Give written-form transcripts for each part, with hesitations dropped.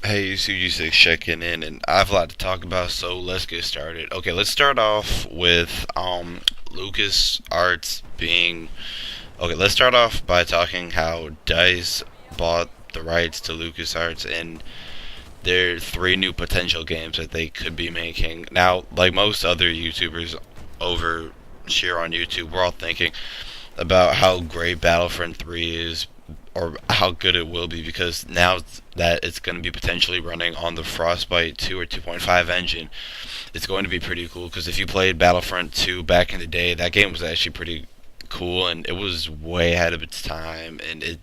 Hey, CG6 checking in, and I have a lot to talk about, so let's get started. Okay, let's start off with Lucas Arts being. Okay, let's start off by talking how Dice bought the rights to Lucas Arts and their three new potential games that they could be making. Now, like most other YouTubers over here on YouTube, we're all thinking about how great Battlefront 3 is, or how good it will be, because now that it's going to be potentially running on the Frostbite 2 or 2.5 engine, it's going to be pretty cool. Because if you played Battlefront 2 back in the day, that game was actually pretty cool, and it was way ahead of its time, and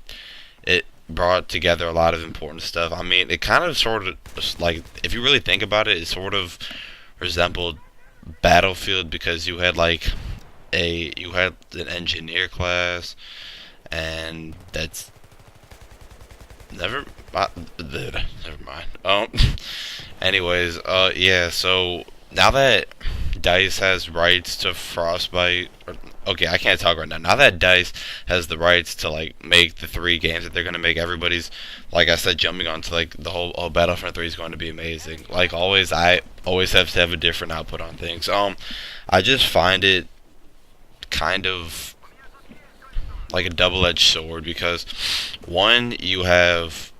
it brought together a lot of important stuff. I mean, it kind of sort of, like, if you really think about it, it sort of resembled Battlefield, because you had an engineer class, and that's never never mind. Anyways, yeah. So now that Dice has rights to Frostbite, okay, I can't talk right now. Now that Dice has the rights to like make the three games that they're gonna make, everybody's, like I said, jumping onto like the whole Battlefront 3 is going to be amazing. Like always, I always have to have a different output on things. I just find it kind of like a double-edged sword, because one, you have,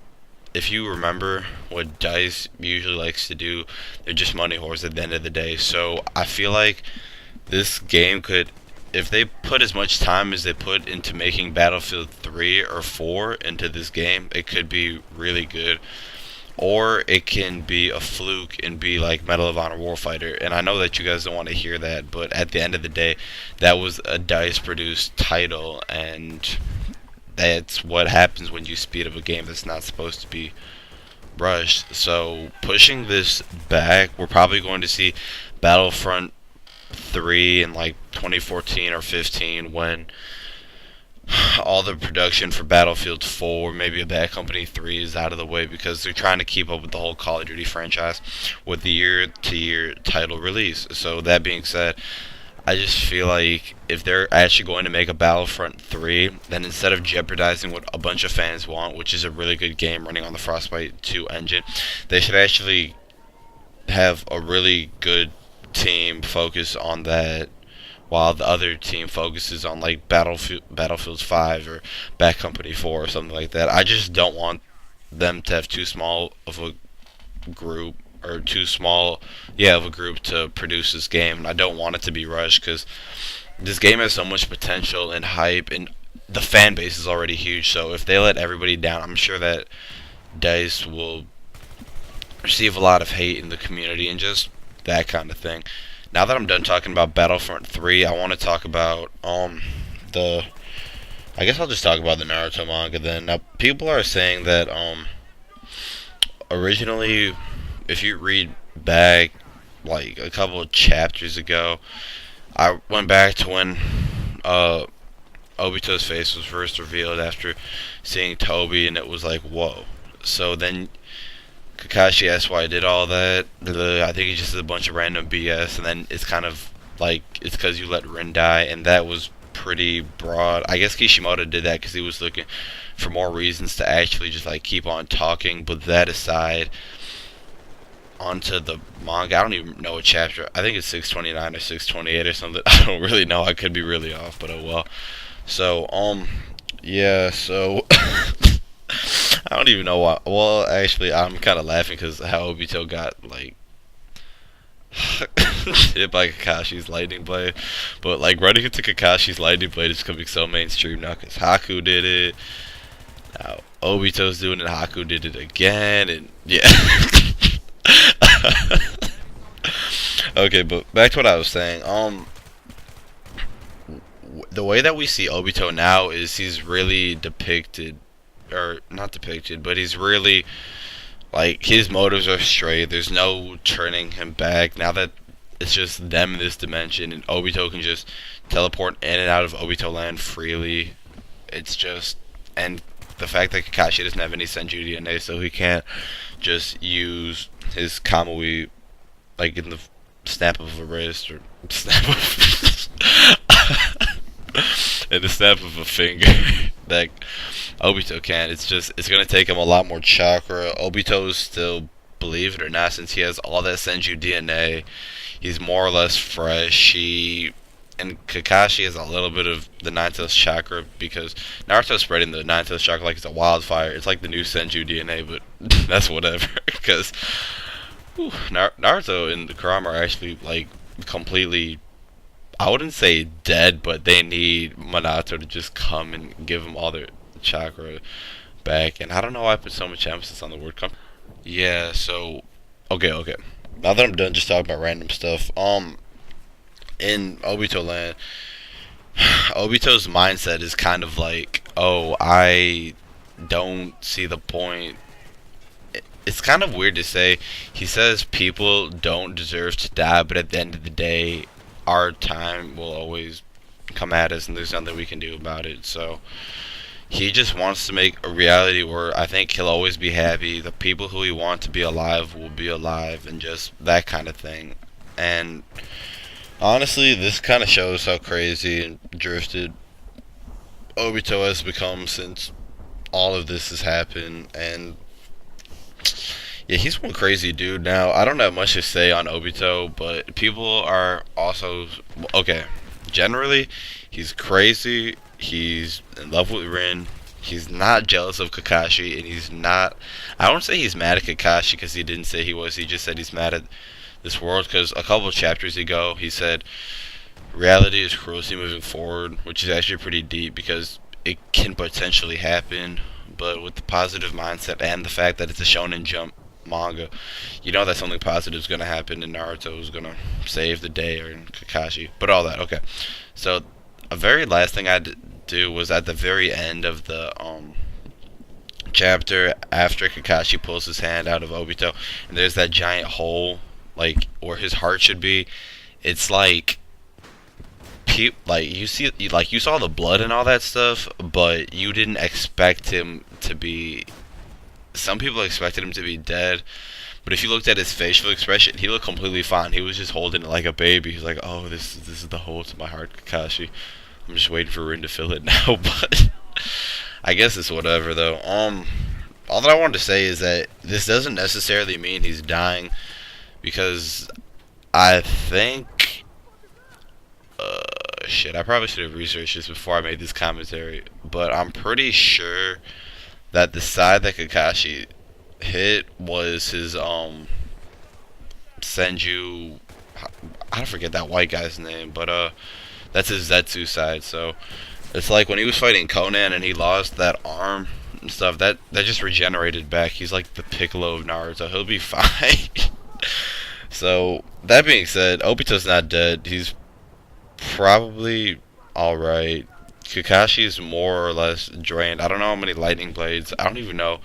if you remember what Dice usually likes to do, they're just money whores at the end of the day. So I feel like this game could, if they put as much time as they put into making Battlefield 3 or 4 into this game, it could be really good. Or it can be a fluke and be like Medal of Honor Warfighter. And I know that you guys don't want to hear that, but at the end of the day, that was a DICE produced title, and that's what happens when you speed up a game that's not supposed to be rushed. So pushing this back, we're probably going to see Battlefront 3 in like 2014 or 15, when all the production for Battlefield 4, maybe a Bad Company 3 is out of the way, because they're trying to keep up with the whole Call of Duty franchise with the year-to-year title release. So that being said, I just feel like if they're actually going to make a Battlefront 3, then instead of jeopardizing what a bunch of fans want, which is a really good game running on the Frostbite 2 engine, they should actually have a really good team focus on that, while the other team focuses on like Battlefield 5 or Bad Company 4 or something like that. I just don't want them to have too small of a group, or too small, yeah, of a group to produce this game, and I don't want it to be rushed, because this game has so much potential and hype, and the fan base is already huge. So if they let everybody down, I'm sure that Dice will receive a lot of hate in the community and just that kind of thing. Now that I'm done talking about Battlefront 3, I want to talk about the I guess I'll just talk about the Naruto manga then. Now people are saying that originally, if you read back like a couple of chapters ago, I went back to when uh Obito's face was first revealed after seeing Toby, and it was like, whoa. So then Kakashi asked why I did all that. I think he just did a bunch of random BS, and then it's kind of like it's because you let Rin die, and that was pretty broad. I guess Kishimoto did that because he was looking for more reasons to actually just like keep on talking. But that aside, onto the manga. I don't even know what chapter. I think it's 629 or 628 or something. I don't really know. I could be really off, but oh well. So yeah. So I don't even know why. Well, actually, I'm kind of laughing because how Obito got like hit by Kakashi's lightning blade, but like running into Kakashi's lightning blade is becoming so mainstream now because Haku did it. Now Obito's doing it. Haku did it again, and yeah. Okay, but back to what I was saying. The way that we see Obito now is he's really depicted, or not depicted, but he's really like his motives are straight. There's no turning him back. Now that it's just them in this dimension, and Obito can just teleport in and out of Obito Land freely. It's just, and the fact that Kakashi doesn't have any Senju DNA, so he can't just use his Kamui like in the snap of a wrist, or snap of in the snap of a finger. That Obito can. It's gonna take him a lot more chakra. Obito's still, believe it or not, since he has all that Senju DNA, he's more or less fresh. He and Kakashi has a little bit of the Nine Tails chakra because Naruto's spreading the Nine Tails chakra like it's a wildfire. It's like the new Senju DNA, but that's whatever. Because Naruto and Kurama are actually like completely, I wouldn't say dead, but they need Minato to just come and give them all their chakra back. And I don't know why I put so much emphasis on the word come. Yeah, so okay. Now that I'm done just talking about random stuff, in Obito Land, Obito's mindset is kind of like, oh, I don't see the point. It's kind of weird to say. He says people don't deserve to die, but at the end of the day, our time will always come at us, and there's nothing we can do about it. So he just wants to make a reality where I think he'll always be happy. The people who he wants to be alive will be alive, and just that kind of thing. And honestly, this kind of shows how crazy and drifted Obito has become since all of this has happened. And yeah, he's one crazy dude now. I don't have much to say on Obito, but people are also okay. Generally, he's crazy. He's in love with Rin. He's not jealous of Kakashi, and he's not. I don't say he's mad at Kakashi because he didn't say he was. He just said he's mad at this world because a couple of chapters ago he said reality is cruelty moving forward, which is actually pretty deep because it can potentially happen, but with the positive mindset and the fact that it's a Shonen Jump manga, you know that something positive is going to happen and Naruto is going to save the day, or Kakashi, but all that. Okay, so a very last thing I do was at the very end of the chapter after Kakashi pulls his hand out of Obito and there's that giant hole like where his heart should be. It's like like you see, like you saw the blood and all that stuff, but you didn't expect him to be. Some people expected him to be dead, but if you looked at his facial expression, he looked completely fine. He was just holding it like a baby. He's like, "Oh, this is the hole to my heart, Kakashi. I'm just waiting for Rin to fill it now." But I guess it's whatever though. All that I wanted to say is that this doesn't necessarily mean he's dying, because I think shit, I probably should have researched this before I made this commentary, but I'm pretty sure that the side that Kakashi hit was his Senju, I forget that white guy's name, but that's his Zetsu side. So it's like when he was fighting Conan and he lost that arm and stuff, that just regenerated back. He's like the Piccolo of Naruto. He'll be fine. So that being said, Obito's not dead. He's probably alright. Kakashi's more or less drained. I don't know how many lightning blades. I don't even know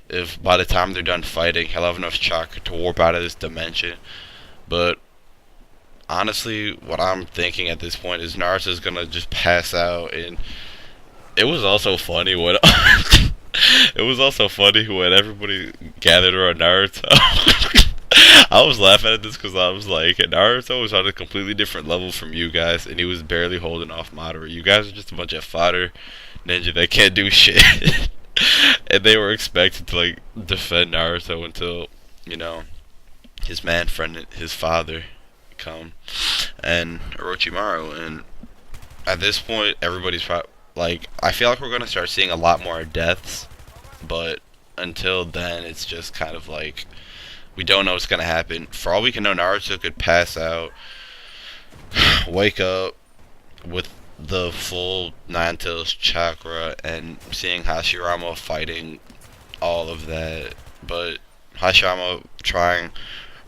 if by the time they're done fighting, he'll have enough chakra to warp out of this dimension. But honestly, what I'm thinking at this point is Naruto's gonna just pass out. And it was also funny when it was also funny when everybody gathered around Naruto. I was laughing at this because I was like, Naruto was on a completely different level from you guys, and he was barely holding off Madara. You guys are just a bunch of fodder ninja that can't do shit. And they were expected to like defend Naruto until, you know, his man friend, his father, come, and Orochimaru. And at this point, everybody's like, I feel like we're gonna start seeing a lot more deaths, but until then, it's just kind of like, we don't know what's going to happen. For all we can know, Naruto could pass out, wake up with the full Nine Tails chakra, and seeing Hashirama fighting all of that. But Hashirama trying,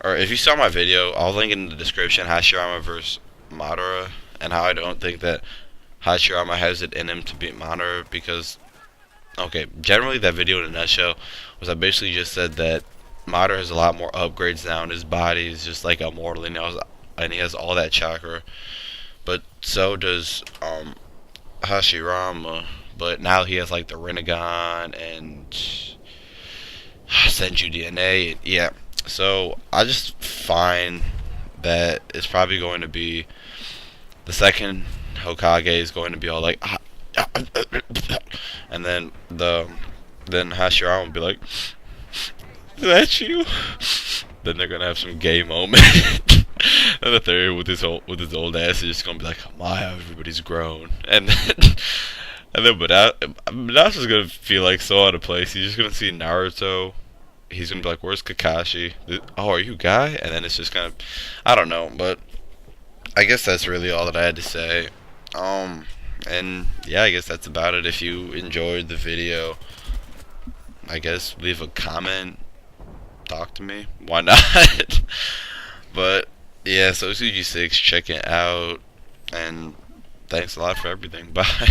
or if you saw my video, I'll link in the description, Hashirama versus Madara, and how I don't think that Hashirama has it in him to beat Madara, because, okay, generally that video in a nutshell was I basically just said that Madara has a lot more upgrades now, and his body is just like immortal, and he has all that chakra. But so does Hashirama. But now he has like the Rinnegan and Senju DNA. And yeah, so I just find that it's probably going to be the second Hokage is going to be all like, and then Hashirama will be like, "Is that you?" Then they're gonna have some gay moment. And the third with his old ass is just gonna be like, "My, how everybody's grown," and then but Minasa's gonna feel like so out of place. He's just gonna see Naruto. He's gonna be like, "Where's Kakashi? Oh, are you guy?" And then it's just kind of, I don't know, but I guess that's really all that I had to say. And yeah, I guess that's about it. If you enjoyed the video, I guess leave a comment, talk to me. Why not? But yeah, so CG6, check it out, and thanks a lot for everything. Bye.